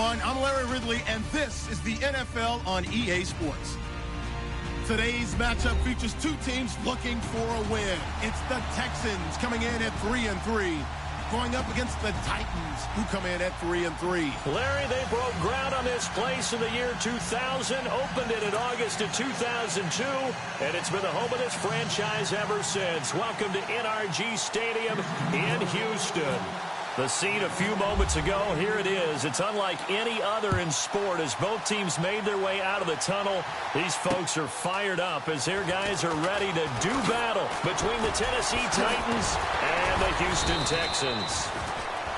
everyone. I'm Larry Ridley, and this is the NFL on EA Sports. Today's matchup features two teams looking for a win. It's the Texans coming in at 3-3, going up against the Titans, who come in at 3-3. Larry, they broke ground on this place in the year 2000, opened it in August of 2002, and it's been the home of this franchise ever since. Welcome to NRG Stadium in Houston. The scene a few moments ago, here it is. It's unlike any other in sport as both teams made their way out of the tunnel. These folks are fired up as their guys are ready to do battle between the Tennessee Titans and the Houston Texans.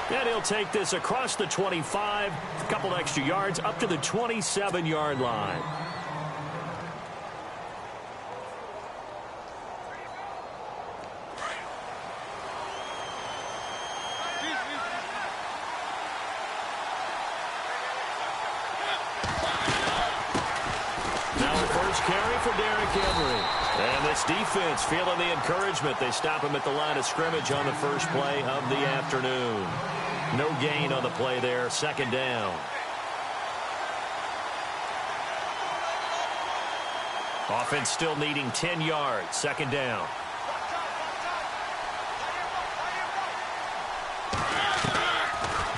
And he'll take this across the 25, a couple extra yards up to the 27-yard line. And this defense feeling the encouragement. They stop him at the line of scrimmage on the first play of the afternoon. No gain on the play there. Second down. Offense still needing 10 yards. Second down.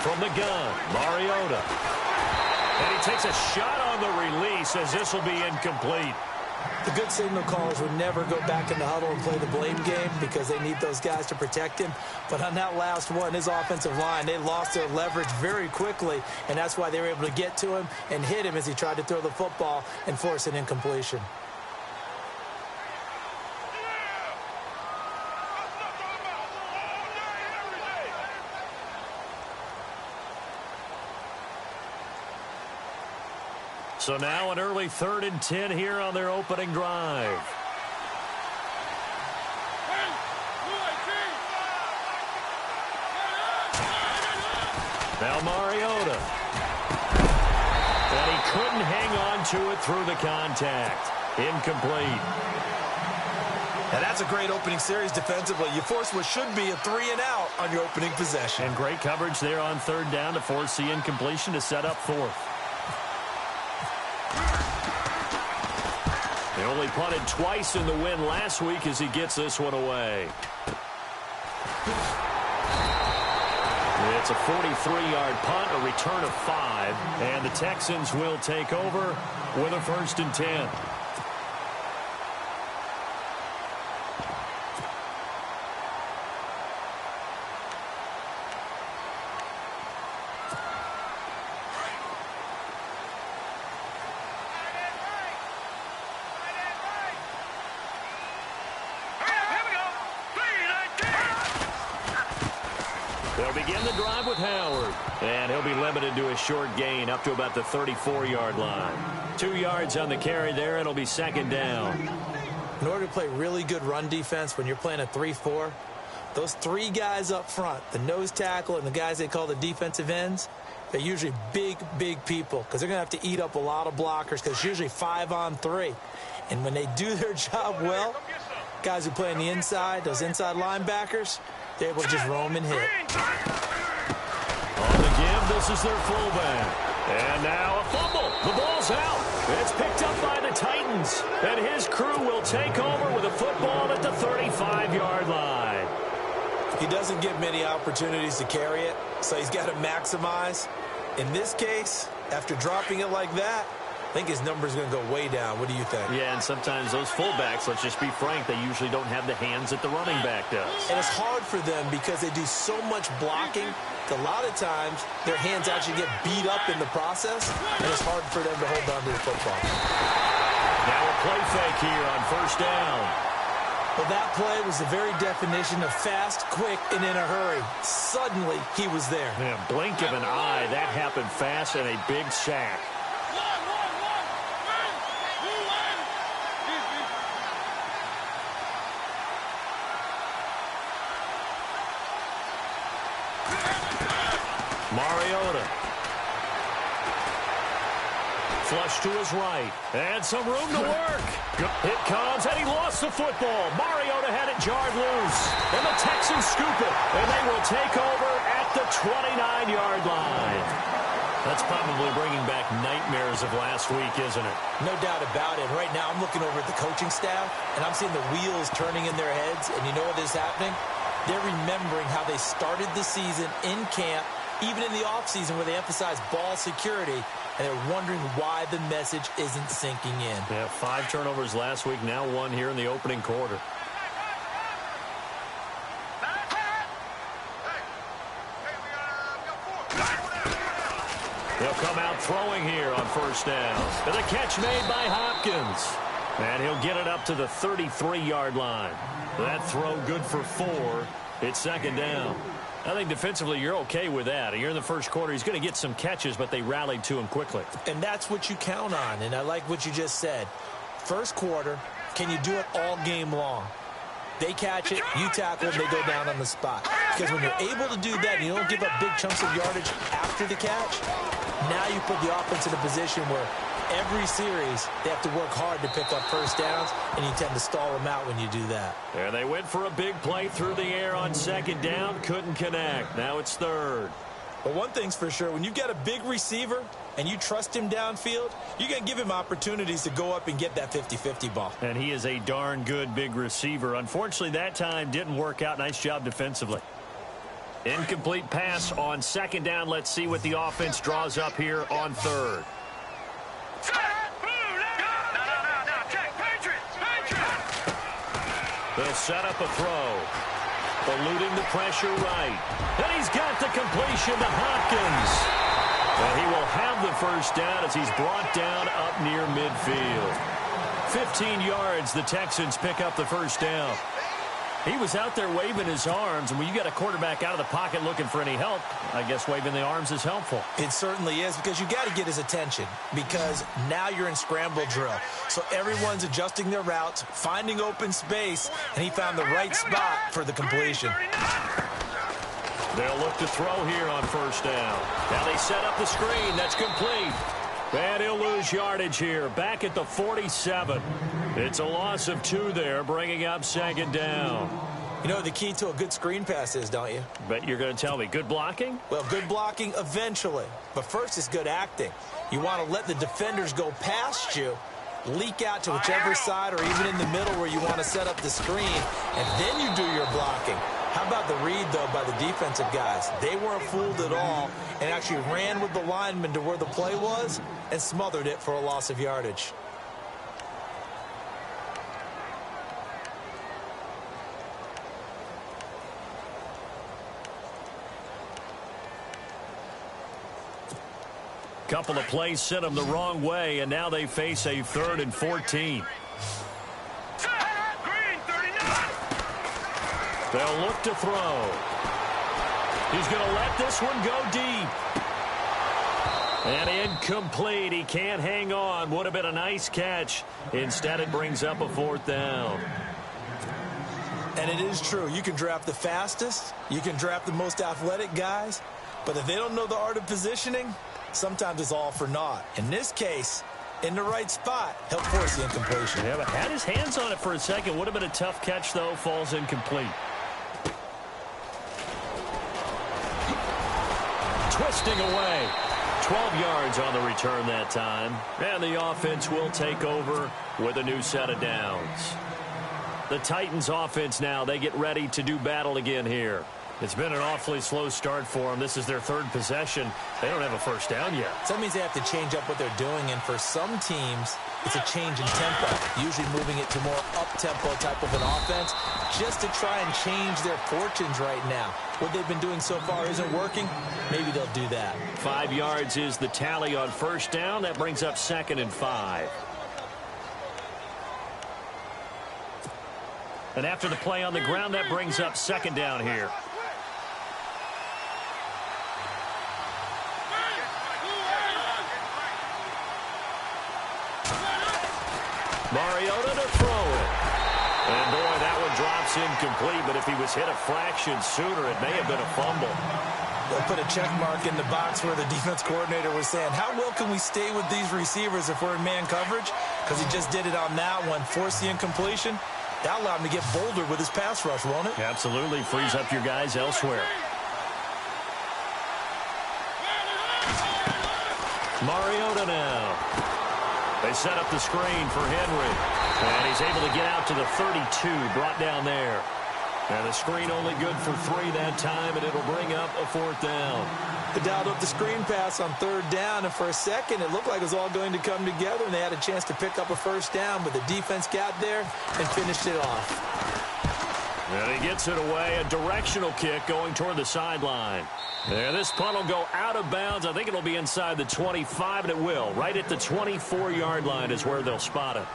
From the gun, Mariota. And he takes a shot on the release as this will be incomplete. The good signal callers would never go back in the huddle and play the blame game because they need those guys to protect him. But on that last one, his offensive line, they lost their leverage very quickly, and that's why they were able to get to him and hit him as he tried to throw the football and force an incompletion. So now an early 3rd and 10 here on their opening drive. Now Mariota. And he couldn't hang on to it through the contact. Incomplete. And that's a great opening series defensively. You force what should be a 3-and-out on your opening possession. And great coverage there on 3rd down to force the incompletion to set up 4th. He only punted twice in the win last week as he gets this one away. It's a 43-yard punt, a return of 5, and the Texans will take over with a 1st and 10. They'll begin the drive with Howard, and he'll be limited to a short gain up to about the 34-yard line. 2 yards on the carry there, and it'll be 2nd down. In order to play really good run defense when you're playing a 3-4, those 3 guys up front, the nose tackle and the guys they call the defensive ends, they're usually big, big people because they're going to have to eat up a lot of blockers because it's usually 5-on-3. And when they do their job well, guys who play on the inside, those inside linebackers, they're able to just roam and hit. On the give, this is their fullback. And now a fumble. The ball's out. It's picked up by the Titans. And his crew will take over with a football at the 35-yard line. He doesn't get many opportunities to carry it, so he's got to maximize. In this case, after dropping it like that, I think his number's going to go way down. What do you think? Yeah, and sometimes those fullbacks, let's just be frank, they usually don't have the hands that the running back does. And it's hard for them because they do so much blocking. A lot of times, their hands actually get beat up in the process, and it's hard for them to hold on to the football. Now a play fake here on 1st down. Well, that play was the very definition of fast, quick, and in a hurry. Suddenly, he was there. Yeah, blink of an eye. That happened fast and a big sack. Mariota. Flush to his right. And some room to work. It comes, and he lost the football. Mariota had it jarred loose. And the Texans scoop it. And they will take over at the 29-yard line. That's probably bringing back nightmares of last week, isn't it? No doubt about it. Right now, I'm looking over at the coaching staff, and I'm seeing the wheels turning in their heads. And you know what is happening? They're remembering how they started the season in camp, even in the offseason where they emphasized ball security, and they're wondering why the message isn't sinking in. Yeah, 5 turnovers last week, now 1 here in the opening quarter. They'll come out throwing here on first down. And the catch made by Hopkins. And he'll get it up to the 33-yard line. That throw good for 4. It's second down. I think defensively you're okay with that. You're in the first quarter. He's going to get some catches, but they rallied to him quickly. And that's what you count on. And I like what you just said. First quarter, can you do it all game long? They catch it, you tackle them, they go down on the spot. Because when you're able to do that and you don't give up big chunks of yardage after the catch, now you put the offense in a position where every series they have to work hard to pick up first downs, and you tend to stall them out when you do that. And they went for a big play through the air on second down, couldn't connect. Now it's third. But one thing's for sure, when you've got a big receiver and you trust him downfield, you're going to give him opportunities to go up and get that 50-50 ball. And he is a darn good big receiver. Unfortunately, that time didn't work out. Nice job defensively. Incomplete pass on second down. Let's see what the offense draws up here on third. They'll set up a throw. Eluding the pressure right. And he's got the completion to Hopkins. And he will have the first down as he's brought down up near midfield. 15 yards, the Texans pick up the first down. He was out there waving his arms, and when you got a quarterback out of the pocket looking for any help, I guess waving the arms is helpful. It certainly is, because you got to get his attention, because now you're in scramble drill. So everyone's adjusting their routes, finding open space, and he found the right spot for the completion. They'll look to throw here on first down. Now they set up the screen. That's complete. And he'll lose yardage here. Back at the 47. It's a loss of 2 there, bringing up second down. You know what the key to a good screen pass is, don't you? Bet you're going to tell me. Good blocking? Well, good blocking eventually. But first is good acting. You want to let the defenders go past you, leak out to whichever side or even in the middle where you want to set up the screen, and then you do your blocking. How about the read, though, by the defensive guys? They weren't fooled at all and actually ran with the lineman to where the play was and smothered it for a loss of yardage. Couple of plays sent them the wrong way, and now they face a 3rd and 14. They'll look to throw. He's going to let this one go deep. And incomplete. He can't hang on. Would have been a nice catch. Instead, it brings up a 4th down. And it is true. You can draft the fastest. You can draft the most athletic guys. But if they don't know the art of positioning, sometimes it's all for naught. In this case, in the right spot, he'll force the incompletion. Yeah, but had his hands on it for a second. Would have been a tough catch, though. Falls incomplete. Twisting away. 12 yards on the return that time. And the offense will take over with a new set of downs. The Titans offense now, they get ready to do battle again here. It's been an awfully slow start for them. This is their 3rd possession. They don't have a first down yet. So that means they have to change up what they're doing, and for some teams, it's a change in tempo, usually moving it to more up-tempo type of an offense, just to try and change their fortunes right now. What they've been doing so far isn't working. Maybe they'll do that. 5 yards is the tally on first down. That brings up 2nd and 5. And after the play on the ground, that brings up 2nd down here. Mariota to throw it. And, boy, that one drops incomplete. But if he was hit a fraction sooner, it may have been a fumble. They'll put a check mark in the box where the defense coordinator was saying, how well can we stay with these receivers if we're in man coverage? Because he just did it on that one, forced the incompletion. That allowed him to get bolder with his pass rush, won't it? Absolutely. Frees up your guys elsewhere. Mariota now. They set up the screen for Henry. And he's able to get out to the 32, brought down there. And the screen only good for 3 that time, and it'll bring up a 4th down. They dialed up the screen pass on 3rd down, and for a second it looked like it was all going to come together, and they had a chance to pick up a 1st down, but the defense got there and finished it off. And he gets it away, a directional kick going toward the sideline. And this punt will go out of bounds. I think it'll be inside the 25, and it will. Right at the 24-yard line is where they'll spot it.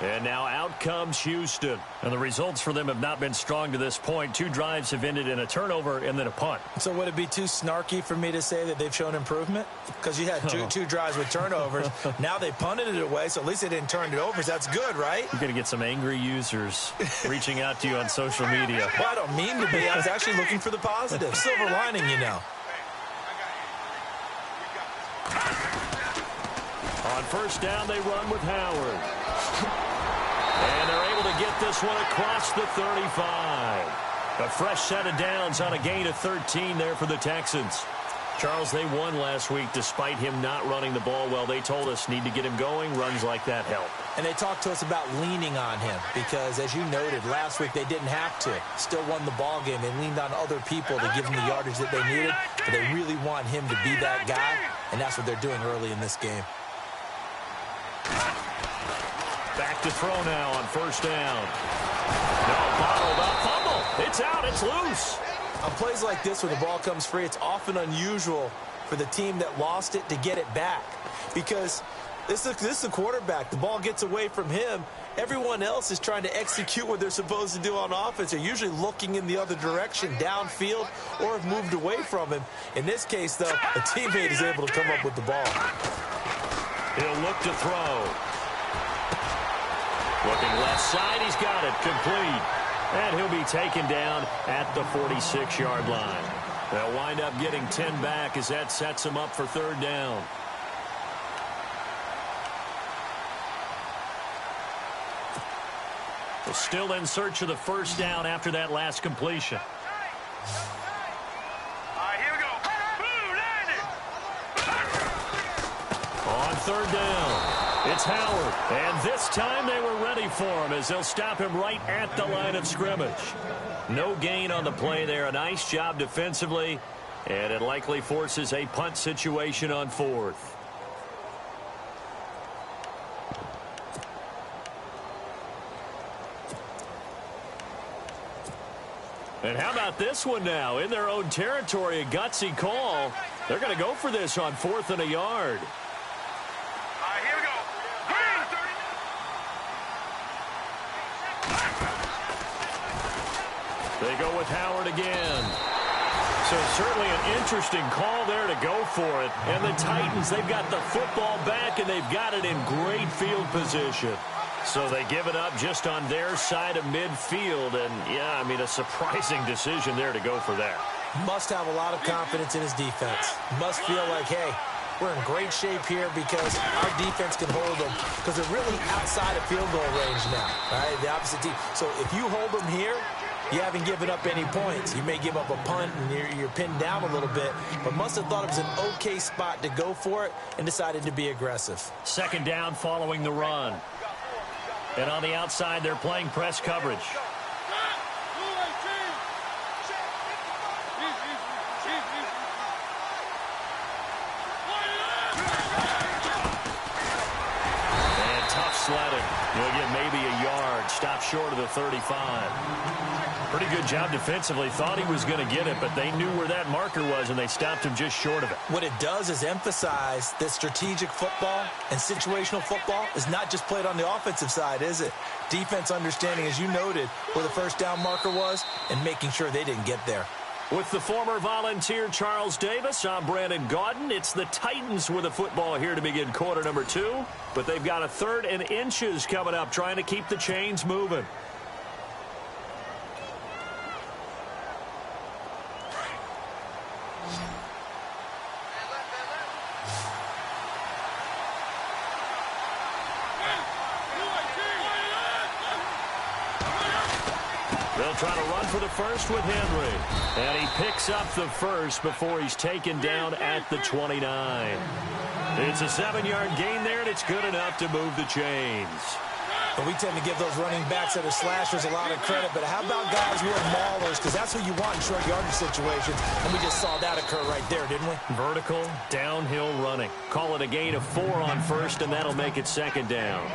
And now out comes Houston. And the results for them have not been strong to this point. 2 drives have ended in a turnover and then a punt. So would it be too snarky for me to say that they've shown improvement? Because you had two drives with turnovers. Now they punted it away, so at least they didn't turn it over. So that's good, right? You're going to get some angry users reaching out to you on social media. Well, I don't mean to be. I was actually looking for the positive. Silver lining, you know. On 1st down, they run with Howard. And they're able to get this one across the 35. A fresh set of downs on a gain of 13 there for the Texans. Charles, they won last week despite him not running the ball well. They told us need to get him going. Runs like that help. And they talked to us about leaning on him because, as you noted, last week they didn't have to. Still won the ball game. They leaned on other people to give them the yardage that they needed. But they really want him to be that guy, and that's what they're doing early in this game. Back to throw now on 1st down. No, bottled up, fumble. It's out, it's loose. On plays like this where the ball comes free, it's often unusual for the team that lost it to get it back. Because this is the quarterback. The ball gets away from him. Everyone else is trying to execute what they're supposed to do on offense. They're usually looking in the other direction, downfield, or have moved away from him. In this case, though, a teammate is able to come up with the ball. He'll look to throw. Looking left side, he's got it, complete. And he'll be taken down at the 46-yard line. They'll wind up getting 10 back as that sets him up for 3rd down. They're still in search of the 1st down after that last completion. Here we go. On 3rd down. It's Howard, and this time they were ready for him as they'll stop him right at the line of scrimmage. No gain on the play there. A nice job defensively, and it likely forces a punt situation on 4th. And how about this one now? In their own territory, a gutsy call. They're going to go for this on 4th and a yard. Here we go. They go with Howard again. So certainly an interesting call there to go for it. And the Titans, they've got the football back, and they've got it in great field position. So they give it up just on their side of midfield. And, yeah, I mean, a surprising decision there to go for that. Must have a lot of confidence in his defense. Must feel like, hey, we're in great shape here because our defense can hold them because they're really outside of field goal range now, right? The opposite team. So if you hold them here, you haven't given up any points. You may give up a punt and you're pinned down a little bit, but must have thought it was an okay spot to go for it and decided to be aggressive. 2nd down following the run. And on the outside, they're playing press coverage. And tough sledding. You'll get maybe a yard. Stop short of the 35. Pretty good job defensively. Thought he was going to get it, but they knew where that marker was, and they stopped him just short of it. What it does is emphasize that strategic football and situational football is not just played on the offensive side, is it? Defense understanding, as you noted, where the 1st down marker was and making sure they didn't get there. With the former Volunteer Charles Davis, I'm Brandon Gaudin. It's the Titans with the football here to begin quarter number 2, but they've got a 3rd and inches coming up, trying to keep the chains moving. They'll try to run for the 1st with Henry. And he picks up the 1st before he's taken down at the 29. It's a 7-yard gain there, and it's good enough to move the chains. But we tend to give those running backs that are slashers a lot of credit. But how about guys who are maulers? Because that's who you want in short yardage situations. And we just saw that occur right there, didn't we? Vertical, downhill running. Call it a gain of 4 on first, and that'll make it second down.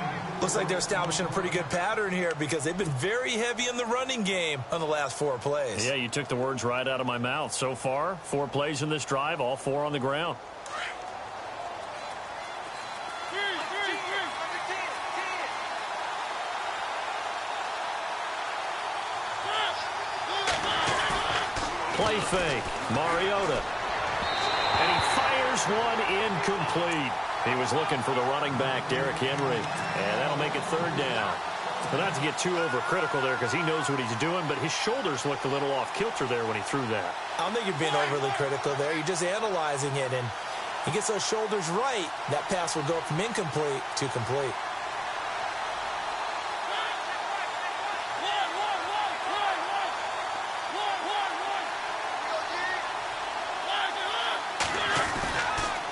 Looks like they're establishing a pretty good pattern here because they've been very heavy in the running game on the last 4 plays. Yeah, you took the words right out of my mouth. So far, 4 plays in this drive, all 4 on the ground. Play fake, Mariota. And he fires one incomplete. He was looking for the running back, Derrick Henry. And that'll make it third down. But not to get too overcritical there because he knows what he's doing, but his shoulders looked a little off kilter there when he threw that. I don't think you're being overly critical there. You're just analyzing it, and he gets those shoulders right. That pass will go from incomplete to complete.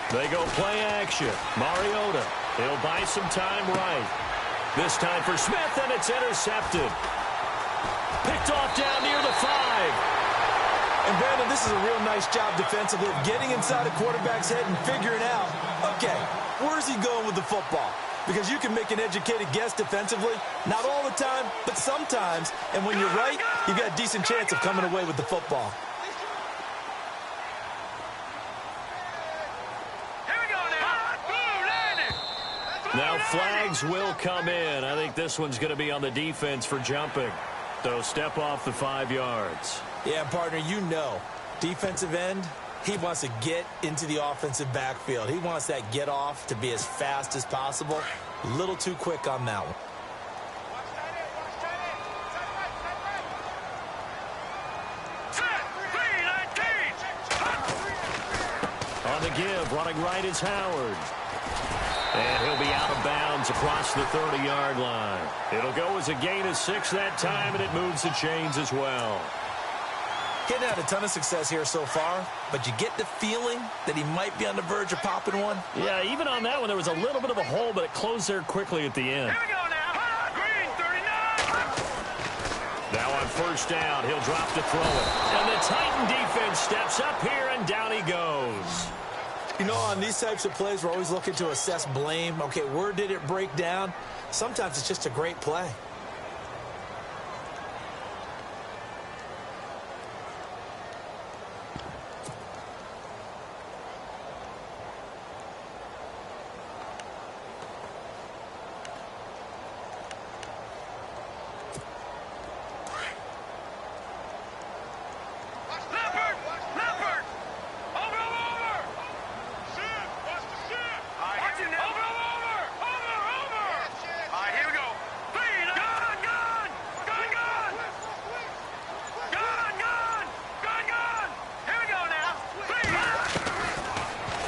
They go play action. Mariota. He'll buy some time right. This time for Smith, and it's intercepted. Picked off down near the 5. And, Brandon, this is a real nice job defensively of getting inside a quarterback's head and figuring out, okay, where's he going with the football? Because you can make an educated guess defensively, not all the time, but sometimes. And when you're right, you've got a decent chance of coming away with the football. Now flags will come in. I think this one's going to be on the defense for jumping. So step off the 5 yards. Yeah, partner, you know, defensive end, he wants to get into the offensive backfield. He wants that get off to be as fast as possible. A little too quick on that one. On the give, running right is Howard. And he'll be out of bounds across the 30-yard line. It'll go as a gain of 6 that time, and it moves the chains as well. Getting had a ton of success here so far, but you get the feeling that he might be on the verge of popping one. Yeah, even on that one, there was a little bit of a hole, but it closed there quickly at the end. Here we go now. Green, 39. Now on first down, he'll drop to throw it. And the Titan defense steps up here, and down he goes. You know, on these types of plays, we're always looking to assess blame. Okay, where did it break down? Sometimes it's just a great play.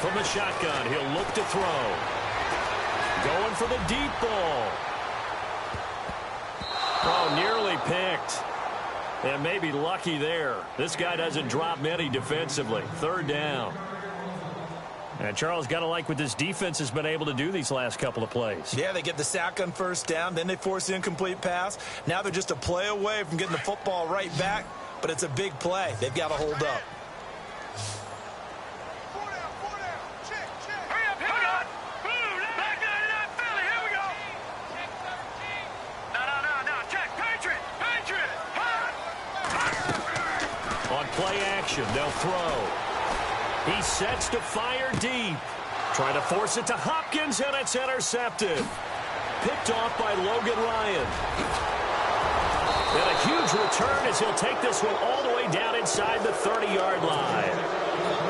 From the shotgun, he'll look to throw. Going for the deep ball. Oh, nearly picked. And maybe lucky there. This guy doesn't drop many defensively. Third down. And Charles, got to like what this defense has been able to do these last couple of plays. Yeah, they get the sack on first down, then they force the incomplete pass. Now they're just a play away from getting the football right back, but it's a big play. They've got to hold up. On play action, they'll throw. He sets to fire deep. Trying to force it to Hopkins, and it's intercepted. Picked off by Logan Ryan. And a huge return as he'll take this one all the way down inside the 30-yard line.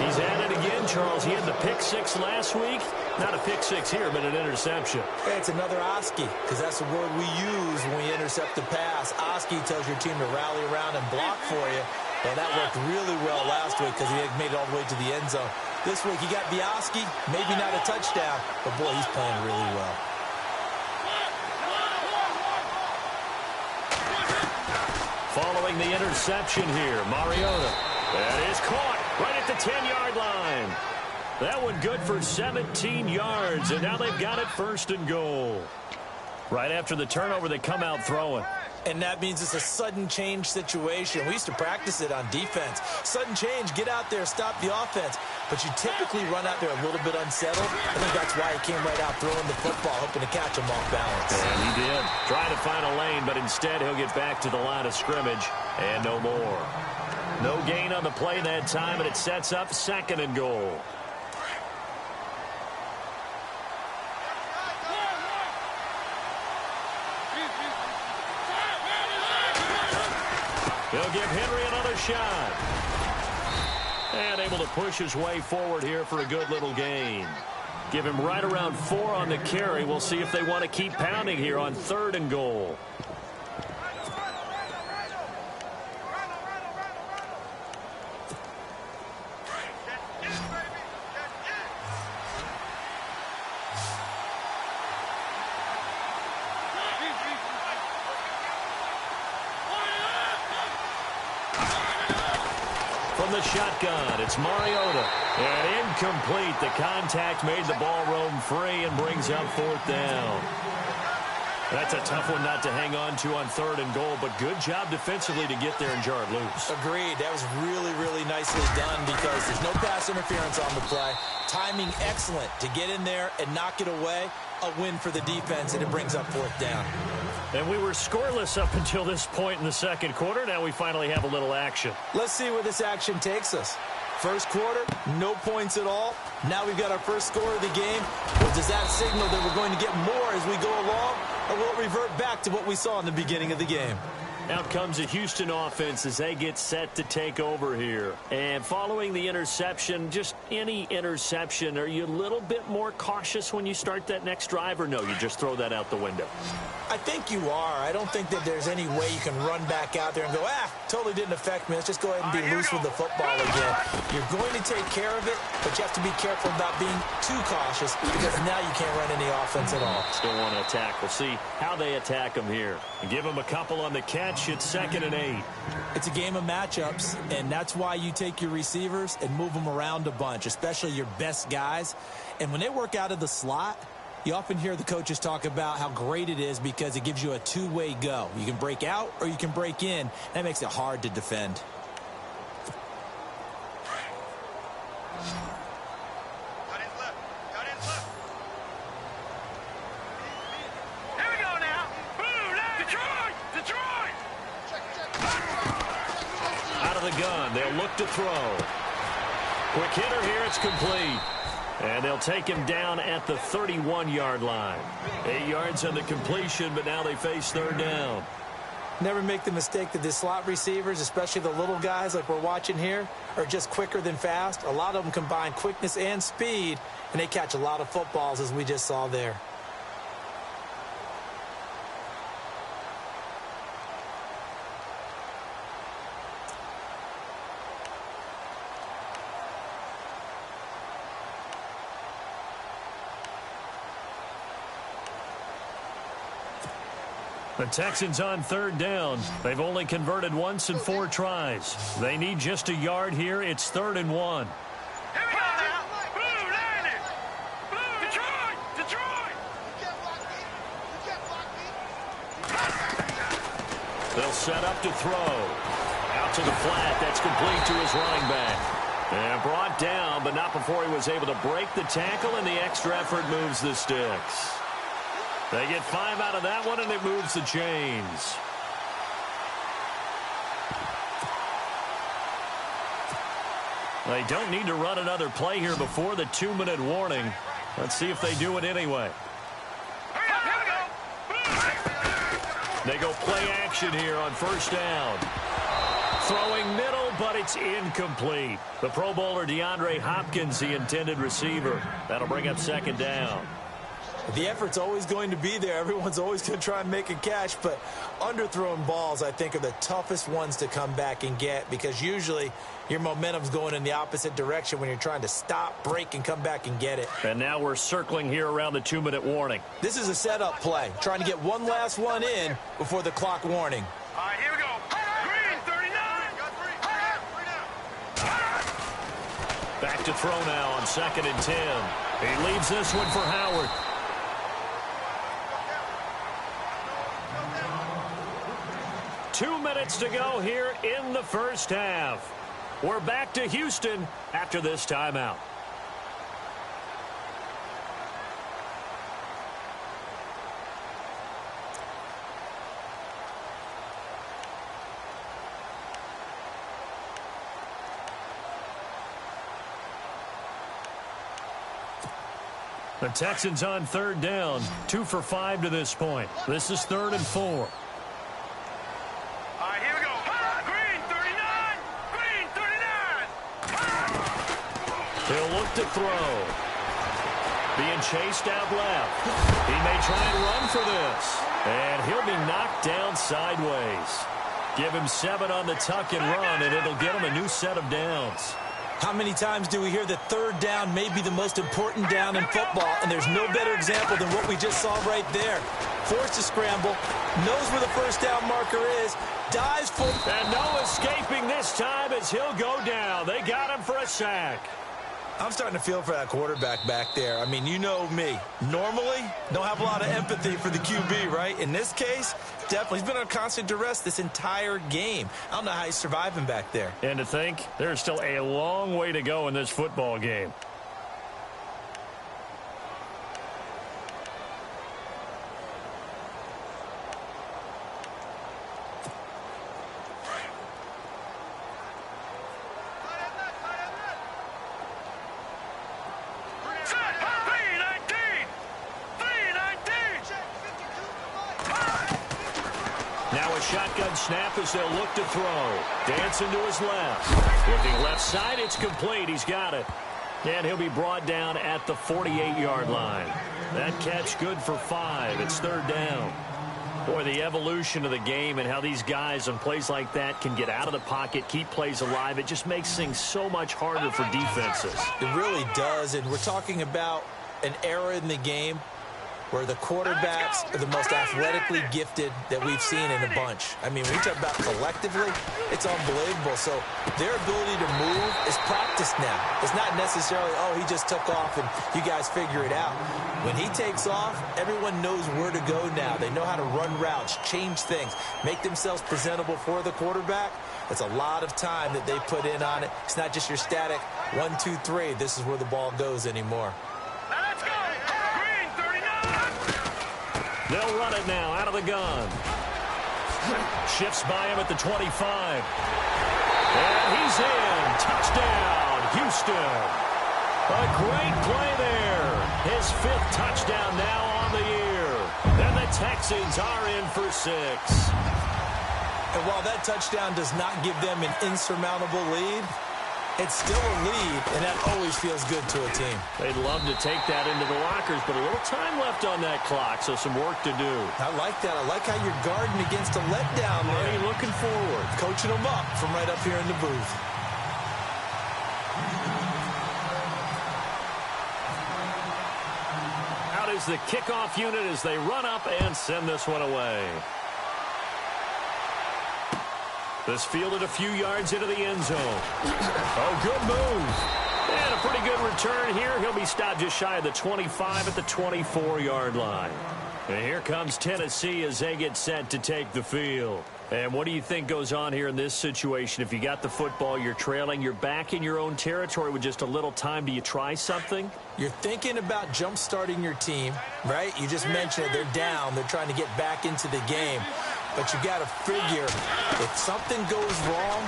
He's at it again, Charles. He had the pick 6 last week. Not a pick 6 here, but an interception. Hey, it's another Oski, because that's the word we use when we intercept the pass. Oski tells your team to rally around and block for you. Well, that worked really well last week because he had made it all the way to the end zone. This week, he got Bioski, maybe not a touchdown, but, boy, he's playing really well. Following the interception here, Mariota. That is caught right at the 10-yard line. That one good for 17 yards, and now they've got it 1st and goal. Right after the turnover, they come out throwing. And that means it's a sudden change situation. We used to practice it on defense. Sudden change, get out there, stop the offense. But you typically run out there a little bit unsettled. I think that's why he came right out throwing the football, hoping to catch him off balance. And he did. Trying to find a lane, but instead he'll get back to the line of scrimmage and no more. No gain on the play that time, and it sets up 2nd and goal. He'll give Henry another shot. And able to push his way forward here for a good little gain. Give him right around 4 on the carry. We'll see if they want to keep pounding here on 3rd and goal. From the shotgun, it's Mariota. And incomplete. The contact made the ball roam free and brings up 4th down. That's a tough one not to hang on to on 3rd and goal, but good job defensively to get there and jar it loose. Agreed. That was really, really nicely done because there's no pass interference on the play. Timing excellent to get in there and knock it away. A win for the defense, and it brings up 4th down. And we were scoreless up until this point in the 2nd quarter. Now we finally have a little action. Let's see where this action takes us. First quarter, no points at all. Now we've got our first score of the game. Well, does that signal that we're going to get more as we go along, or will it revert back to what we saw in the beginning of the game? Out comes the Houston offense as they get set to take over here. And following the interception, just any interception, are you a little bit more cautious when you start that next drive, or no, you just throw that out the window? I think you are. I don't think that there's any way you can run back out there and go, totally didn't affect me. Let's just go ahead and be loose with the football again. You're going to take care of it, but you have to be careful about being too cautious because now you can't run any offense at all. Still want to attack. We'll see how they attack them here. Give them a couple on the catch. It's 2nd and 8. It's a game of matchups, and that's why you take your receivers and move them around a bunch, especially your best guys. And when they work out of the slot, you often hear the coaches talk about how great it is because it gives you a two-way go. You can break out or you can break in. That makes it hard to defend. Gun. They'll look to throw. Quick hitter here. It's complete. And they'll take him down at the 31-yard line. 8 yards on the completion, but now they face 3rd down. Never make the mistake that the slot receivers, especially the little guys like we're watching here, are just quicker than fast. A lot of them combine quickness and speed, and they catch a lot of footballs, as we just saw there. The Texans on 3rd down. They've only converted once in 4 tries. They need just a yard here. It's 3rd and 1. Here we go now. Blue, Landon. Blue, Detroit. They'll set up to throw. Out to the flat. That's complete to his running back. And brought down, but not before he was able to break the tackle, and the extra effort moves the sticks. They get 5 out of that one, and it moves the chains. They don't need to run another play here before the 2-minute warning. Let's see if they do it anyway. They go play action here on 1st down. Throwing middle, but it's incomplete. The Pro Bowler DeAndre Hopkins, the intended receiver. That'll bring up 2nd down. The effort's always going to be there. Everyone's always going to try and make a catch, but underthrown balls, I think, are the toughest ones to come back and get because usually your momentum's going in the opposite direction when you're trying to stop, break, and come back and get it. And now we're circling here around the 2-minute warning. This is a setup play, trying to get one last one in before the clock warning. All right, here we go. Green, 39. Back to throw now on 2nd and 10. He leaves this one for Howard. Two minutes to go here in the first half. We're back to Houston after this timeout. The Texans on 3rd down, 2 for 5 to this point. This is 3rd and 4. All right, here we go. Green 39. Green 39. He'll look to throw. Being chased out left. He may try and run for this. And he'll be knocked down sideways. Give him 7 on the tuck and run, and it'll get him a new set of downs. How many times do we hear that 3rd down may be the most important down in football, and there's no better example than what we just saw right there. Forced to scramble, knows where the first down marker is, dives for... And no escaping this time as he'll go down. They got him for a sack. I'm starting to feel for that quarterback back there. I mean, you know me. Normally, don't have a lot of empathy for the QB, right? In this case, definitely. He's been on constant duress this entire game. I don't know how he's surviving back there. And to think, there's still a long way to go in this football game. Shotgun snap as they'll look to throw. Dancing to his left. Looking left side, it's complete. He's got it. And he'll be brought down at the 48-yard line. That catch good for 5. It's 3rd down. Boy, the evolution of the game and how these guys on plays like that can get out of the pocket, keep plays alive, it just makes things so much harder for defenses. It really does, and we're talking about an era in the game where the quarterbacks are the most athletically gifted that we've seen in a bunch. I mean, when we talk about collectively, it's unbelievable. So their ability to move is practiced now. It's not necessarily, oh, he just took off and you guys figure it out. When he takes off, everyone knows where to go now. They know how to run routes, change things, make themselves presentable for the quarterback. It's a lot of time that they put in on it. It's not just your static 1, 2, 3. This is where the ball goes anymore. They'll run it now out of the gun. Shifts by him at the 25. And he's in. Touchdown, Houston. A great play there. His 5th touchdown now on the year. And the Texans are in for 6. And while that touchdown does not give them an insurmountable lead, it's still a lead, and that always feels good to a team. They'd love to take that into the lockers, but a little time left on that clock, so some work to do. I like that. I like how you're guarding against a letdown there. Already looking forward. Coaching them up from right up here in the booth. Out is the kickoff unit as they run up and send this one away. This fielded a few yards into the end zone. Oh, good move. And a pretty good return here. He'll be stopped just shy of the 25 at the 24-yard line. And here comes Tennessee as they get set to take the field. And what do you think goes on here in this situation? If you got the football, you're trailing, you're back in your own territory with just a little time. Do you try something? You're thinking about jump-starting your team, right? You just mentioned it. They're down. They're trying to get back into the game. But you got to figure, if something goes wrong,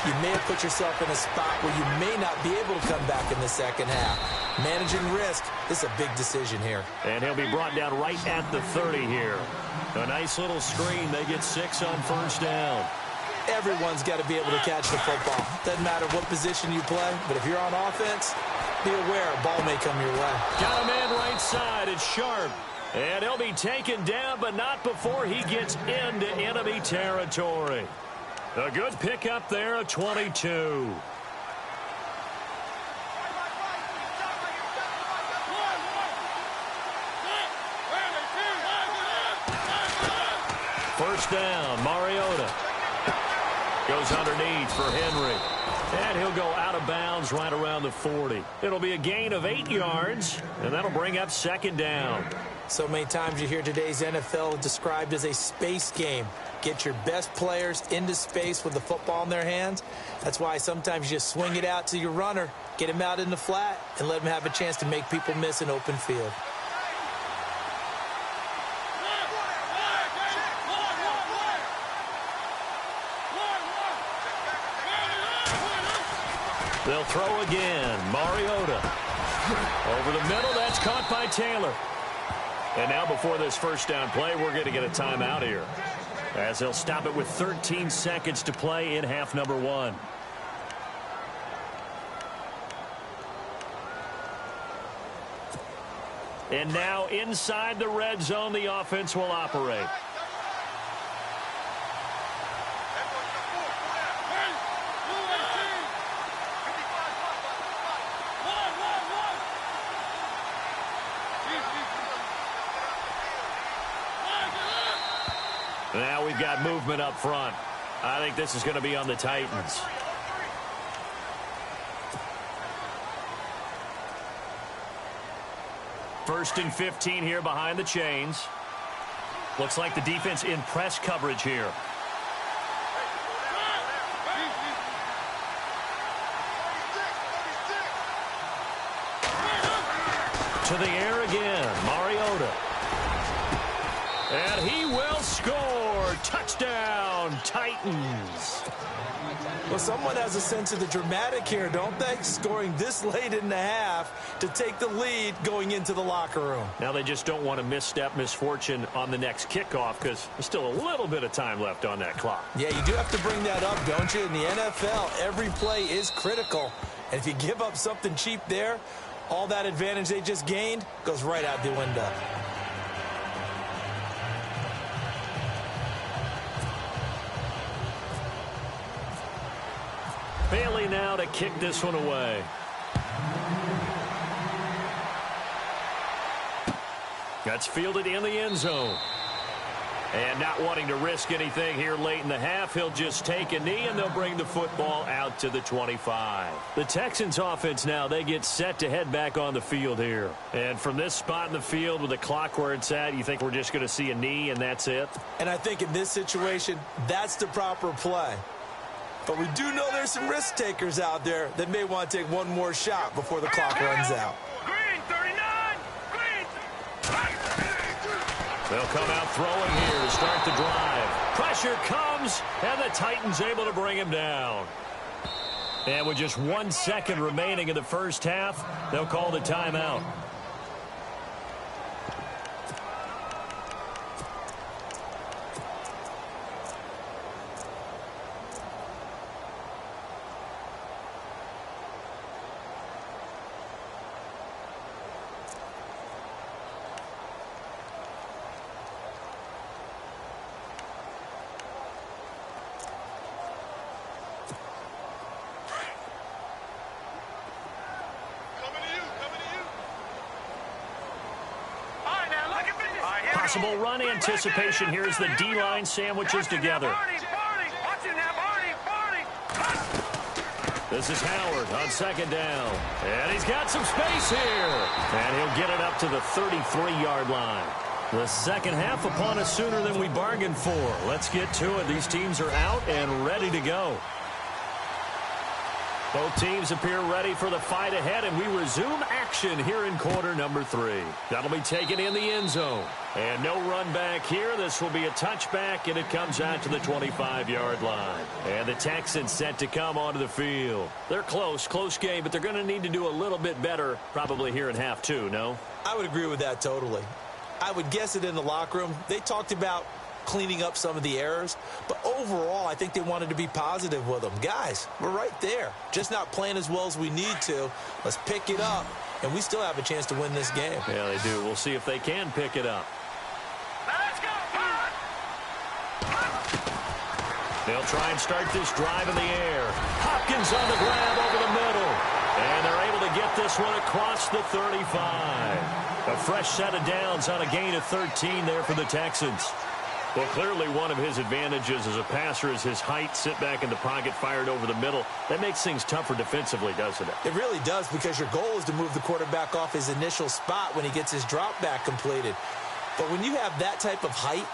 you may have put yourself in a spot where you may not be able to come back in the second half. Managing risk, this is a big decision here. And he'll be brought down right at the 30 here. A nice little screen. They get 6 on 1st down. Everyone's got to be able to catch the football. Doesn't matter what position you play, but if you're on offense, be aware a ball may come your way. Got a man right side. It's Sharp. And he'll be taken down, but not before he gets into enemy territory. A good pickup there, a 22. First down, Mariota. Goes underneath for Henry. And he'll go out of bounds right around the 40. It'll be a gain of 8 yards, and that'll bring up second down. So many times you hear today's NFL described as a space game. Get your best players into space with the football in their hands. That's why sometimes you just swing it out to your runner, get him out in the flat, and let him have a chance to make people miss an open field. They'll throw again. Mariota. Over the middle. That's caught by Taylor. And now before this first down play, we're going to get a timeout here, as they'll stop it with 13 seconds to play in half number 1. And now inside the red zone, the offense will operate. Now we've got movement up front. I think this is going to be on the Titans. First and 15 here behind the chains. Looks like the defense in press coverage here. To the air again, Mariota. And he will score. Touchdown, Titans. Well, someone has a sense of the dramatic here, don't they? Scoring this late in the half to take the lead going into the locker room. Now they just don't want to misstep misfortune on the next kickoff because there's still a little bit of time left on that clock. Yeah, you do have to bring that up, don't you? In the NFL, every play is critical. And if you give up something cheap there, all that advantage they just gained goes right out the window. Bailey now to kick this one away. That's fielded in the end zone. And not wanting to risk anything here late in the half, he'll just take a knee and they'll bring the football out to the 25. The Texans offense now, they get set to head back on the field here. And from this spot in the field with the clock where it's at, you think we're just going to see a knee and that's it? And I think in this situation, that's the proper play. But we do know there's some risk takers out there that may want to take one more shot before the clock runs out. Green, 39! Green! They'll come out throwing here to start the drive. Pressure comes, and the Titans able to bring him down. And with just 1 second remaining in the first half, they'll call the timeout. Possible run anticipation. Here's the D-line sandwiches together. This is Howard on second down. And he's got some space here. And he'll get it up to the 33-yard line. The second half upon us sooner than we bargained for. Let's get to it. These teams are out and ready to go. Both teams appear ready for the fight ahead, and we resume action here in quarter number 3. That'll be taken in the end zone. And no run back here. This will be a touchback, and it comes out to the 25-yard line. And the Texans set to come onto the field. They're close game, but they're going to need to do a little bit better probably here in half 2, no? I would agree with that totally. I would guess it in the locker room. They talked about cleaning up some of the errors, but overall I think they wanted to be positive with them. Guys, we're right there, just not playing as well as we need to. Let's pick it up, and we still have a chance to win this game. Yeah, they do. We'll see if they can pick it up. Let's go! They'll try and start this drive in the air. Hopkins on the grab over the middle, and they're able to get this one across the 35. A fresh set of downs on a gain of 13 there for the Texans. Well, clearly one of his advantages as a passer is his height, sit back in the pocket, fired over the middle. That makes things tougher defensively, doesn't it? It really does, because your goal is to move the quarterback off his initial spot when he gets his drop back completed. But when you have that type of height,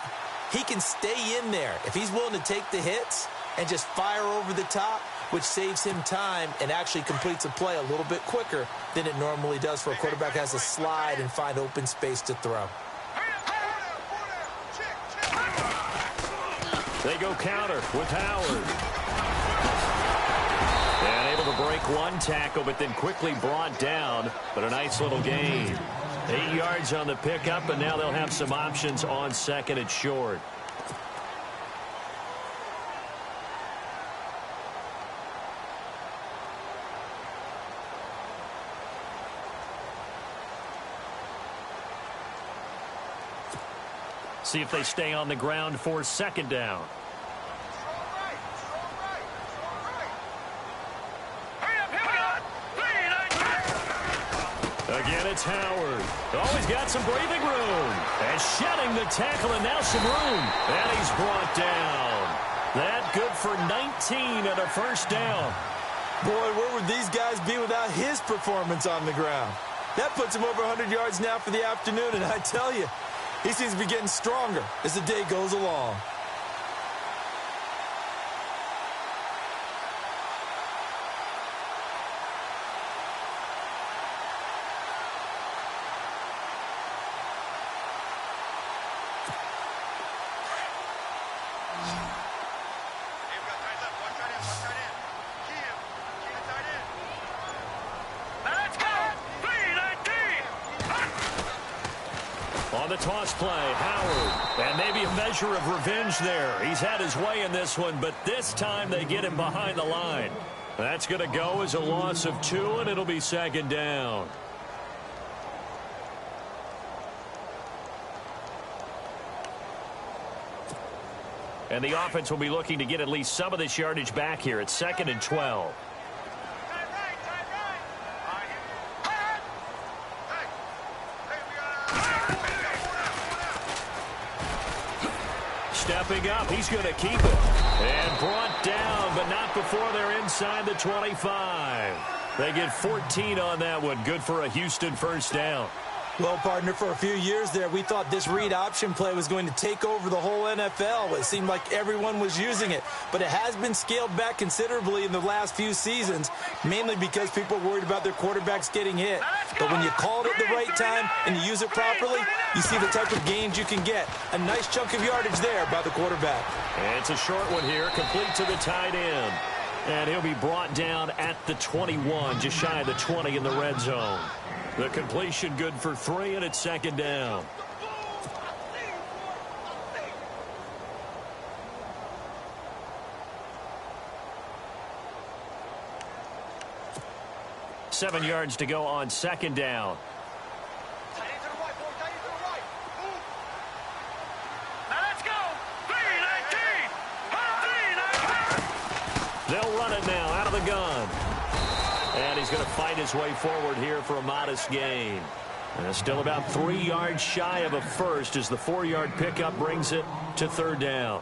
he can stay in there if he's willing to take the hits and just fire over the top, which saves him time and actually completes a play a little bit quicker than it normally does for a quarterback who has to slide and find open space to throw. They go counter with Howard. And able to break one tackle, but then quickly brought down. But a nice little gain. 8 yards on the pickup, and now they'll have some options on second and short. See if they stay on the ground for second down. Again, it's Howard. Always got some breathing room. And shedding the tackle, and now some room. And he's brought down. That good for 19 and a first down. Boy, where would these guys be without his performance on the ground? That puts him over 100 yards now for the afternoon, and I tell you, he seems to be getting stronger as the day goes along. On the toss play, Howard. And maybe a measure of revenge there. He's had his way in this one, but this time they get him behind the line. That's going to go as a loss of 2, and it'll be second down. And the offense will be looking to get at least some of this yardage back here. It's 2nd and 12. Stepping up, he's going to keep it. And brought down, but not before they're inside the 25. They get 14 on that one. Good for a Houston first down. Well, partner, for a few years there, we thought this read option play was going to take over the whole NFL. It seemed like everyone was using it. But it has been scaled back considerably in the last few seasons, mainly because people are worried about their quarterbacks getting hit. But when you call it at the right time and you use it properly, you see the type of gains you can get. A nice chunk of yardage there by the quarterback. And it's a short one here, complete to the tight end. And he'll be brought down at the 21, just shy of the 20 in the red zone. The completion good for 3, and it's second down. Seven yards to go on second down. They'll run it now out of the gun. And he's going to fight his way forward here for a modest gain. And still about 3 yards shy of a first as the 4-yard pickup brings it to third down.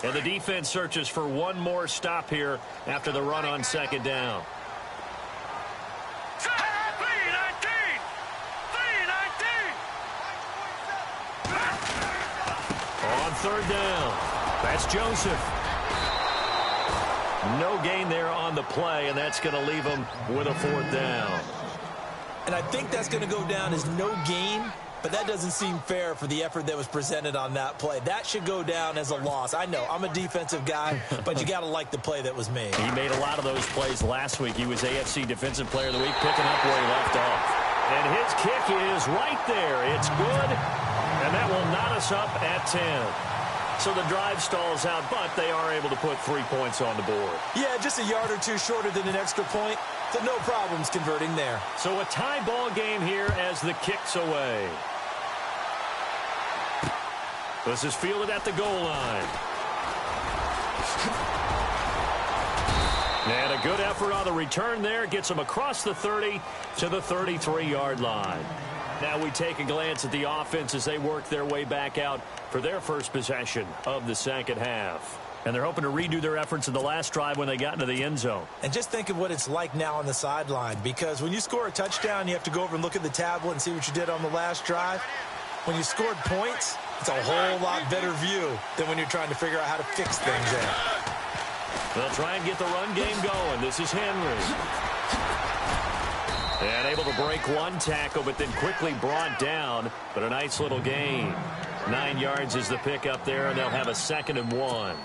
And the defense searches for one more stop here after the run on second down. On third down, that's Joseph. No gain there on the play, and that's going to leave him with a fourth down. And I think that's going to go down as no gain, but that doesn't seem fair for the effort that was presented on that play. That should go down as a loss. I know, I'm a defensive guy, but you got to like the play that was made. He made a lot of those plays last week. He was AFC Defensive Player of the Week, picking up where he left off. And his kick is right there. It's good, and that will knot us up at 10. So the drive stalls out, but they are able to put 3 points on the board. Yeah, just a yard or two shorter than an extra point, so no problems converting there. So a tie ball game here as the kick's away. This is fielded at the goal line. And a good effort on the return there. Gets him across the 30 to the 33-yard line. Now we take a glance at the offense as they work their way back out for their first possession of the second half. And they're hoping to redo their efforts in the last drive when they got into the end zone. And just think of what it's like now on the sideline, because when you score a touchdown, you have to go over and look at the tablet and see what you did on the last drive. When you scored points, it's a whole lot better view than when you're trying to figure out how to fix things there. They'll try and get the run game going. This is Henry. And able to break one tackle, but then quickly brought down. But a nice little gain. 9 yards is the pickup there, and they'll have a 2nd and 1.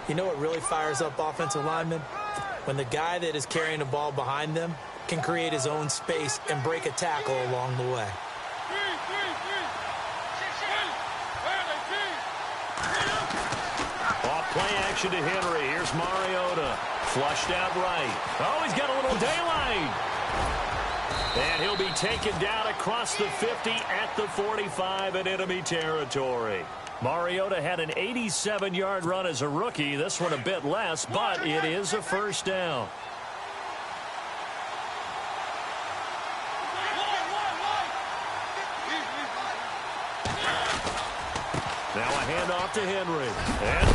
You know what really fires up offensive linemen? When the guy that is carrying the ball behind them can create his own space and break a tackle along the way. Off play action to Henry. Here's Mariota. Flushed out right. Oh, he's got a little daylight. And he'll be taken down across the 50 at the 45 in enemy territory. Mariota had an 87-yard run as a rookie. This one a bit less, but it is a first down. Now a handoff to Henry. And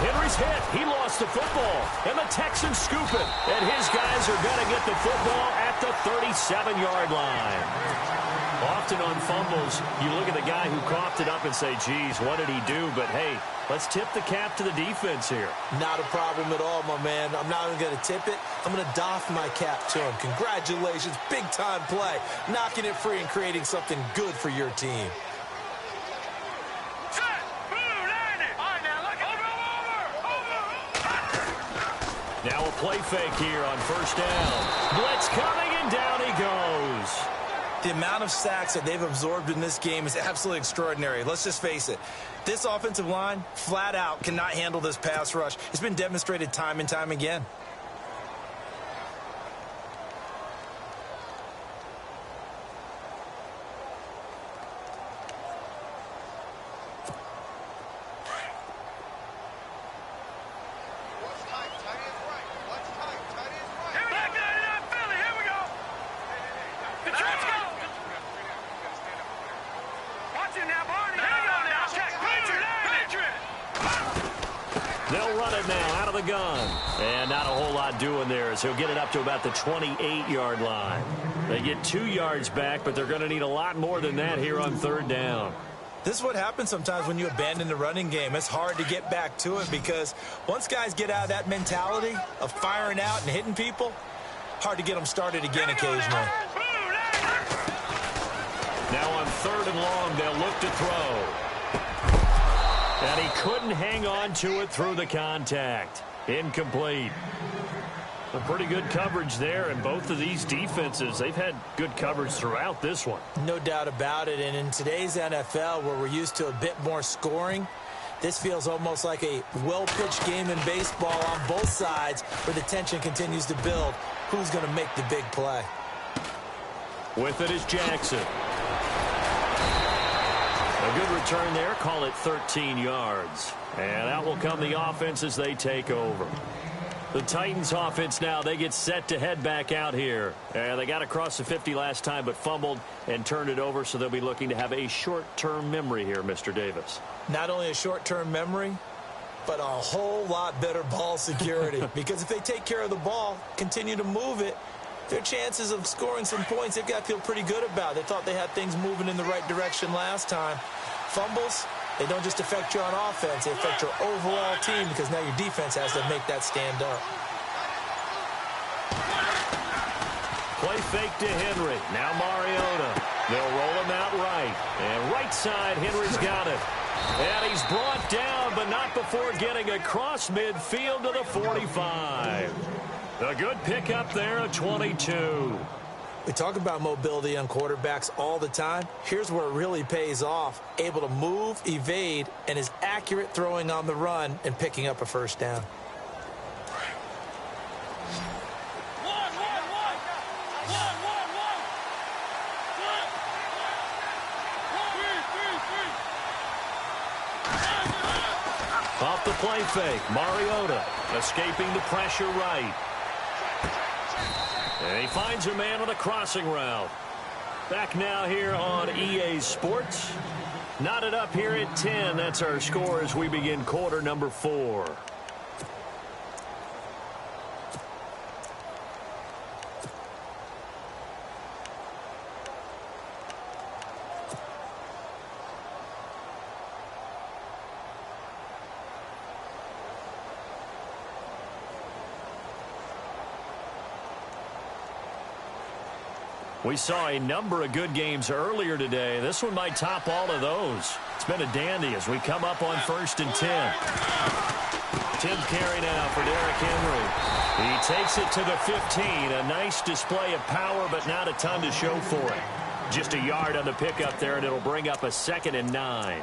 Henry's hit. He lost the football. And the Texans scoop it. And his guys are going to get the football at the 37-yard line. Often on fumbles, you look at the guy who coughed it up and say, geez, what did he do? But, hey, let's tip the cap to the defense here. Not a problem at all, my man. I'm not even going to tip it. I'm going to doff my cap to him. Congratulations. Big-time play. Knocking it free and creating something good for your team. Now a play fake here on first down. Blitz coming, and down he goes. The amount of sacks that they've absorbed in this game is absolutely extraordinary. Let's just face it. This offensive line, flat out, cannot handle this pass rush. It's been demonstrated time and time again. And not a whole lot doing there, so he'll get it up to about the 28-yard line. They get 2 yards back, but they're going to need a lot more than that here on third down. This is what happens sometimes when you abandon the running game. It's hard to get back to it because once guys get out of that mentality of firing out and hitting people, hard to get them started again occasionally. Now on 3rd and long, they'll look to throw. And he couldn't hang on to it through the contact. Incomplete. A pretty good coverage there, and both of these defenses, they've had good coverage throughout this one. No doubt about it, and in today's NFL, where we're used to a bit more scoring, this feels almost like a well-pitched game in baseball on both sides where the tension continues to build. Who's going to make the big play? With it is Jackson. A good return there, call it 13 yards. And out will come the offense as they take over. The Titans offense now, they get set to head back out here. And they got across the 50 last time but fumbled and turned it over, so they'll be looking to have a short-term memory here, Mr. Davis. Not only a short-term memory, but a whole lot better ball security. Because if they take care of the ball, continue to move it, their chances of scoring some points, they've got to feel pretty good about. They thought they had things moving in the right direction last time. Fumbles, they don't just affect you on offense, they affect your overall team because now your defense has to make that stand up. Play fake to Henry. Now Mariota. They'll roll him out right. And right side, Henry's got it. And he's brought down, but not before getting across midfield to the 45. A good pickup there at 22. We talk about mobility on quarterbacks all the time. Here's where it really pays off. Able to move, evade, and is accurate throwing on the run and picking up a first down. Off the play fake, Mariota escaping the pressure right. And he finds a man on a crossing route. Back now here on EA Sports. Knotted up here at 10. That's our score as we begin quarter number 4. We saw a number of good games earlier today. This one might top all of those. It's been a dandy as we come up on 1st and 10. 10th carry now for Derrick Henry. He takes it to the 15. A nice display of power, but not a ton to show for it. Just a yard on the pickup there, and it'll bring up a 2nd and 9.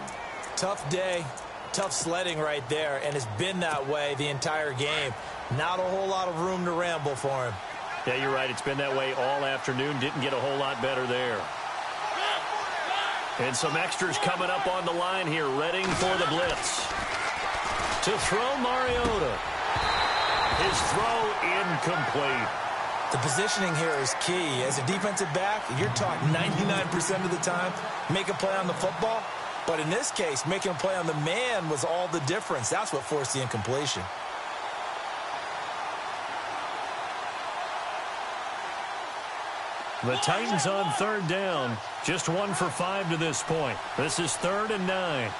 Tough day, tough sledding right there, and it's been that way the entire game. Not a whole lot of room to ramble for him. Yeah, you're right. It's been that way all afternoon. Didn't get a whole lot better there. And some extras coming up on the line here, readying for the blitz. To throw, Mariota. His throw incomplete. The positioning here is key. As a defensive back, you're taught 99% of the time, make a play on the football. But in this case, making a play on the man was all the difference. That's what forced the incompletion. The Titans on 3rd down. Just 1 for 5 to this point. This is 3rd and 9.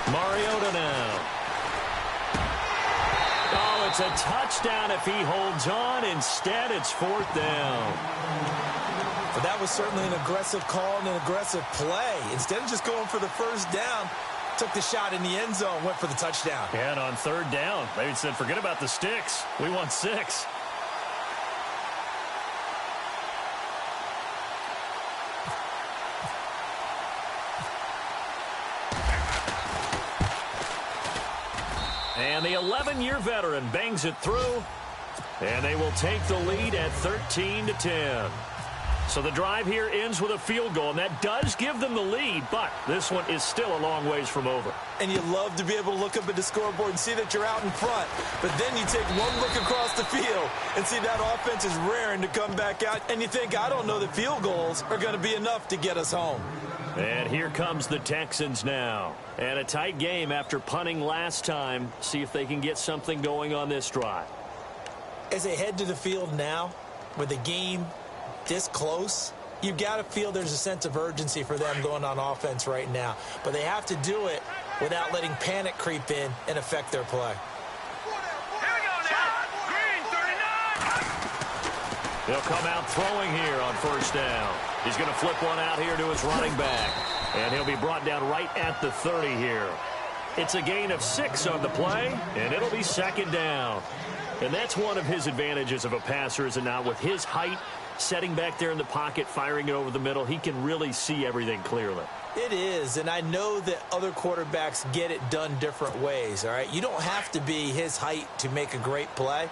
Mariota now. Oh, it's a touchdown if he holds on. Instead, it's 4th down. But that was certainly an aggressive call and an aggressive play. Instead of just going for the 1st down, took the shot in the end zone, went for the touchdown. Yeah, and on 3rd down, they said, forget about the sticks. We want 6. And the 11-year veteran bangs it through, and they will take the lead at 13-10. So the drive here ends with a field goal, and that does give them the lead, but this one is still a long ways from over. And you love to be able to look up at the scoreboard and see that you're out in front. But then you take one look across the field and see that offense is raring to come back out, and you think, I don't know that field goals are going to be enough to get us home. And here comes the Texans now. And a tight game after punting last time. See if they can get something going on this drive. As they head to the field now, with the game this close, you've got to feel there's a sense of urgency for them going on offense right now. But they have to do it without letting panic creep in and affect their play. Here we go now. Green, 39. They'll come out throwing here on 1st down. He's going to flip one out here to his running back. And he'll be brought down right at the 30 here. It's a gain of 6 on the play, and it'll be 2nd down. And that's one of his advantages of a passer, is it not? With his height, setting back there in the pocket, firing it over the middle, he can really see everything clearly. It is, and I know that other quarterbacks get it done different ways, all right? You don't have to be his height to make a great play,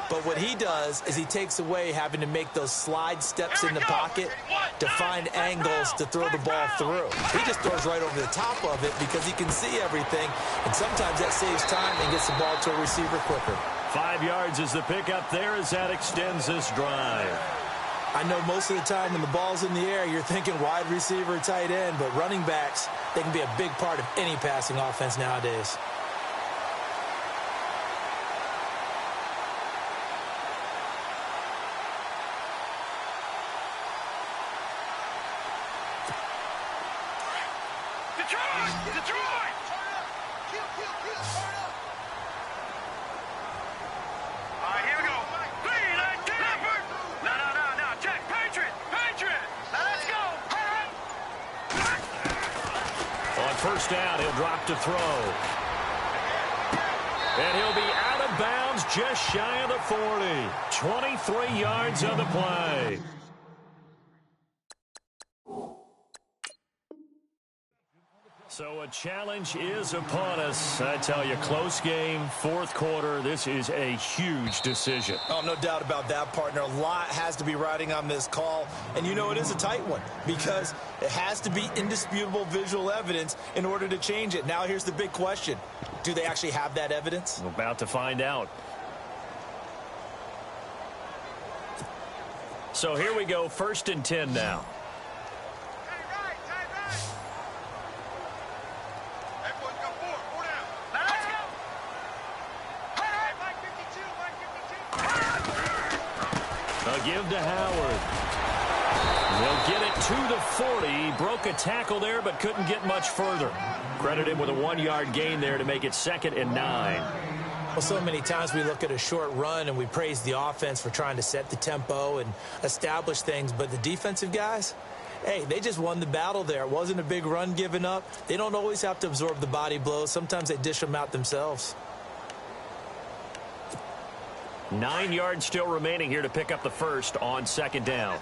but what he does is he takes away having to make those slide steps in the pocket to find angles to throw the ball through. He just throws right over the top of it because he can see everything, and sometimes that saves time and gets the ball to a receiver quicker. 5 yards is the pickup there as that extends this drive. I know most of the time when the ball's in the air, you're thinking wide receiver, tight end, but running backs, they can be a big part of any passing offense nowadays. Detroit! Detroit! All right, here we go. Green, Leopard. No. Check. Patriot. Now let's go. On 1st down, he'll drop to throw. And he'll be out of bounds just shy of the 40. 23 yards on the play. So a challenge is upon us. I tell you, close game, fourth quarter. This is a huge decision. Oh, no doubt about that, partner. A lot has to be riding on this call. And you know it is a tight one because it has to be indisputable visual evidence in order to change it. Now here's the big question. Do they actually have that evidence? We're about to find out. So here we go, 1st and 10 now. Give to Howard. They'll get it to the 40. He broke a tackle there, but couldn't get much further. Credited with a 1-yard gain there to make it 2nd and 9. Well, so many times we look at a short run and we praise the offense for trying to set the tempo and establish things, but the defensive guys, hey, they just won the battle there. It wasn't a big run given up. They don't always have to absorb the body blows. Sometimes they dish them out themselves. 9 yards still remaining here to pick up the first on 2nd down.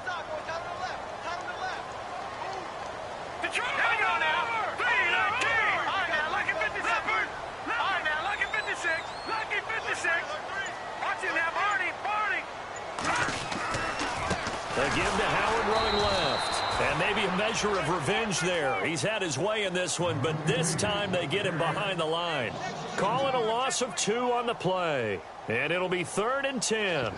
They give to Howard running left. And maybe a measure of revenge there. He's had his way in this one, but this time they get him behind the line. Call it a loss of 2 on the play. And it'll be 3rd and 10.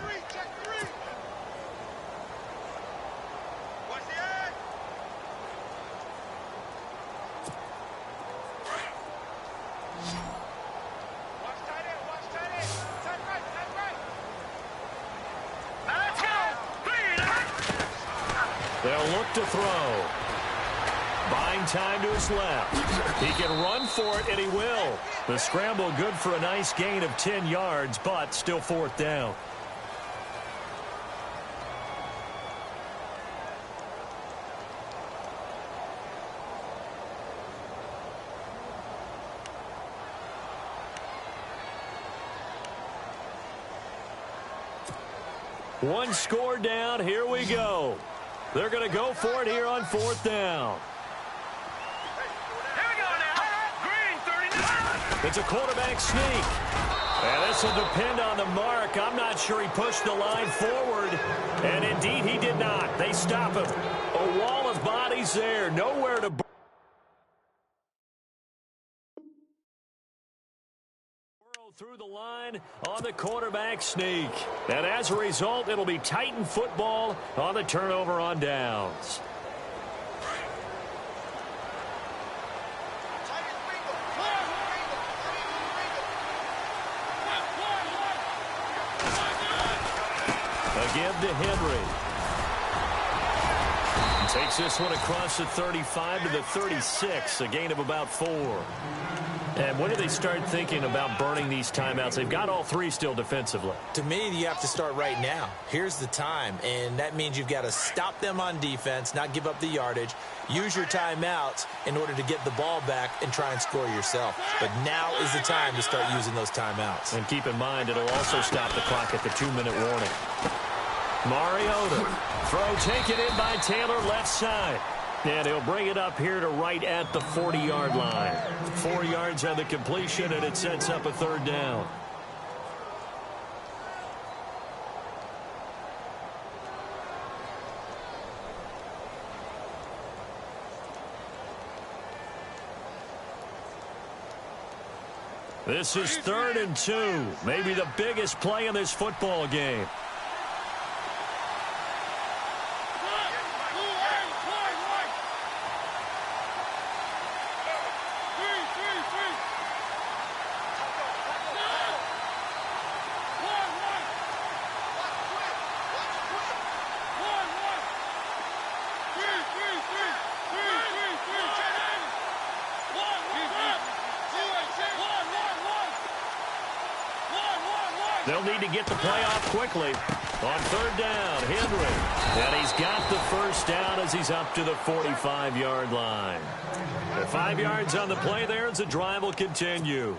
They'll look to throw. Buying time to his left. He can run for it, and he will. The scramble good for a nice gain of 10 yards, but still 4th down. One score down. Here we go. They're going to go for it here on 4th down. It's a quarterback sneak. And this will depend on the mark. I'm not sure he pushed the line forward. And indeed, he did not. They stop him. A wall of bodies there. Nowhere to burrow through the line on the quarterback sneak. And as a result, it'll be Titan football on the turnover on downs. Give to Henry. Takes this one across the 35 to the 36, a gain of about 4. And when do they start thinking about burning these timeouts? They've got all 3 still defensively. To me, you have to start right now. Here's the time, and that means you've got to stop them on defense, not give up the yardage, use your timeouts in order to get the ball back and try and score yourself. But now is the time to start using those timeouts. And keep in mind, it'll also stop the clock at the 2-minute warning. Mariota. Throw taken in by Taylor left side. And he'll bring it up here to right at the 40-yard line. 4 yards on the completion, and it sets up a 3rd down. This is 3rd and 2. Maybe the biggest play in this football game. They'll need to get the play off quickly. On 3rd down, Henry. And he's got the first down as he's up to the 45-yard line. The 5 yards on the play there as the drive will continue.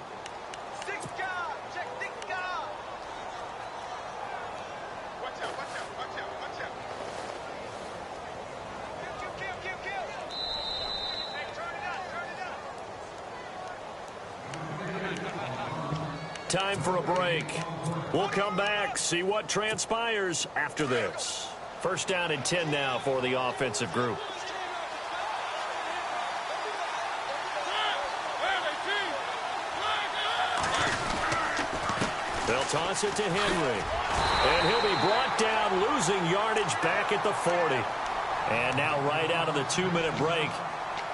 time for a break. We'll come back, see what transpires after this. First down and 10 now for the offensive group. They'll toss it to Henry. And he'll be brought down, losing yardage back at the 40. And now right out of the 2-minute break,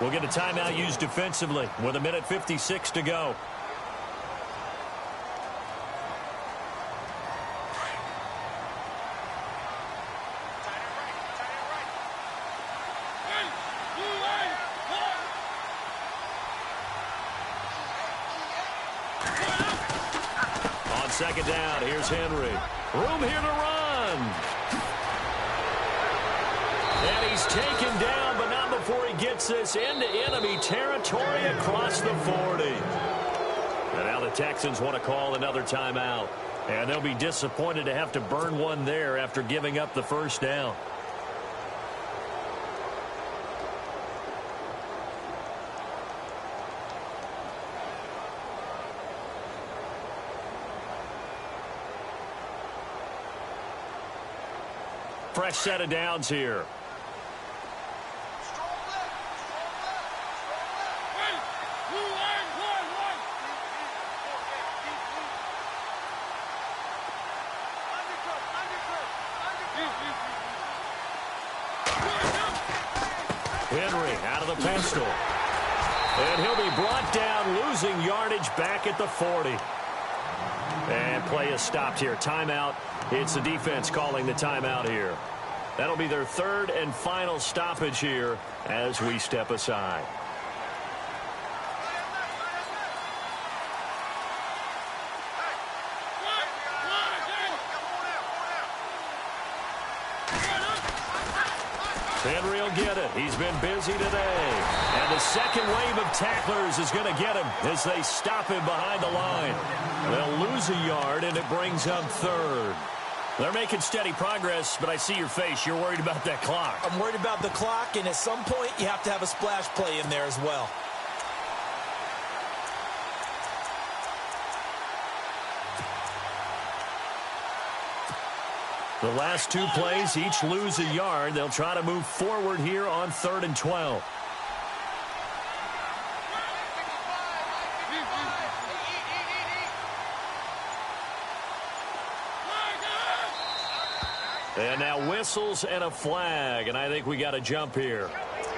we'll get a timeout used defensively with 1:56 to go. Second down, here's Henry. Room here to run. And he's taken down, but not before he gets this into enemy territory across the 40. And now the Texans want to call another timeout. And they'll be disappointed to have to burn one there after giving up the first down. Fresh set of downs here. Henry out of the pistol. And he'll be brought down, losing yardage back at the 40. And play is stopped here. Timeout. It's the defense calling the timeout here. That'll be their third and final stoppage here as we step aside. Henry will get it. He's been busy today. And the second wave of tacklers is going to get him as they stop him behind the line. They'll lose a yard, and it brings up third. They're making steady progress, but I see your face. You're worried about that clock. I'm worried about the clock, and at some point, you have to have a splash play in there as well. The last two plays each lose a yard. They'll try to move forward here on 3rd and 12. And now whistles and a flag, and I think we got a jump here.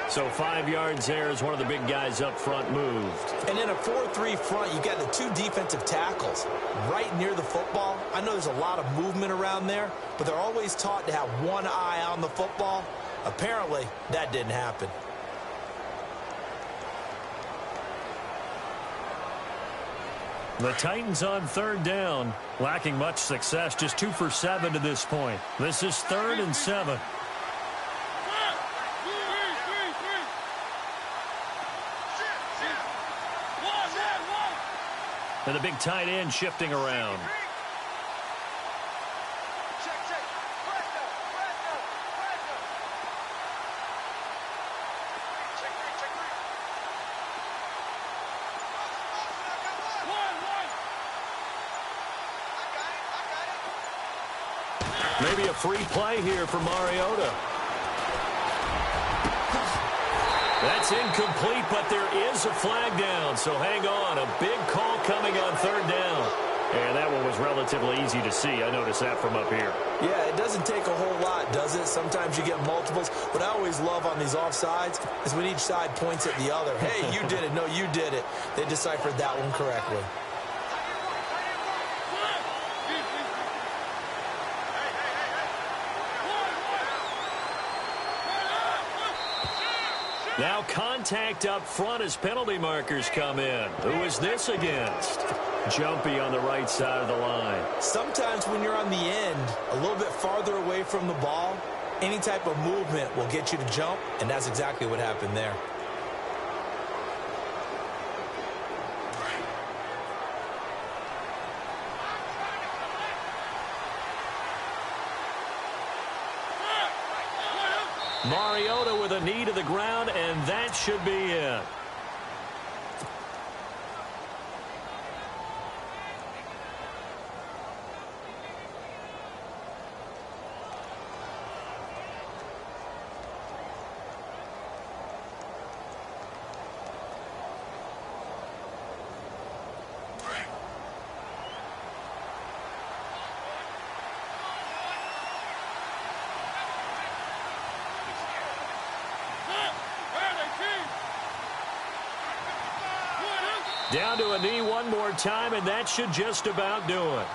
So 5 yards there as one of the big guys up front moved. And in a 4-3 front, you got the two defensive tackles right near the football. I know there's a lot of movement around there, but they're always taught to have one eye on the football. Apparently, that didn't happen. The Titans on 3rd down, lacking much success, just 2 for 7 to this point. This is 3rd and 7. And the big tight end shifting around. Maybe a free play here for Mariota. That's incomplete, but there is a flag down, so hang on. A big call coming on 3rd down. And that one was relatively easy to see. I noticed that from up here. Yeah, it doesn't take a whole lot, does it? Sometimes you get multiples. What I always love on these offsides is when each side points at the other. Hey, you did it. No, you did it. They deciphered that one correctly. Now contact up front as penalty markers come in. Who is this against? Jumpy on the right side of the line. Sometimes when you're on the end, a little bit farther away from the ball, any type of movement will get you to jump, and that's exactly what happened there. Mariota with a knee to the ground, and that should be it. Down to a knee one more time, and that should just about do it.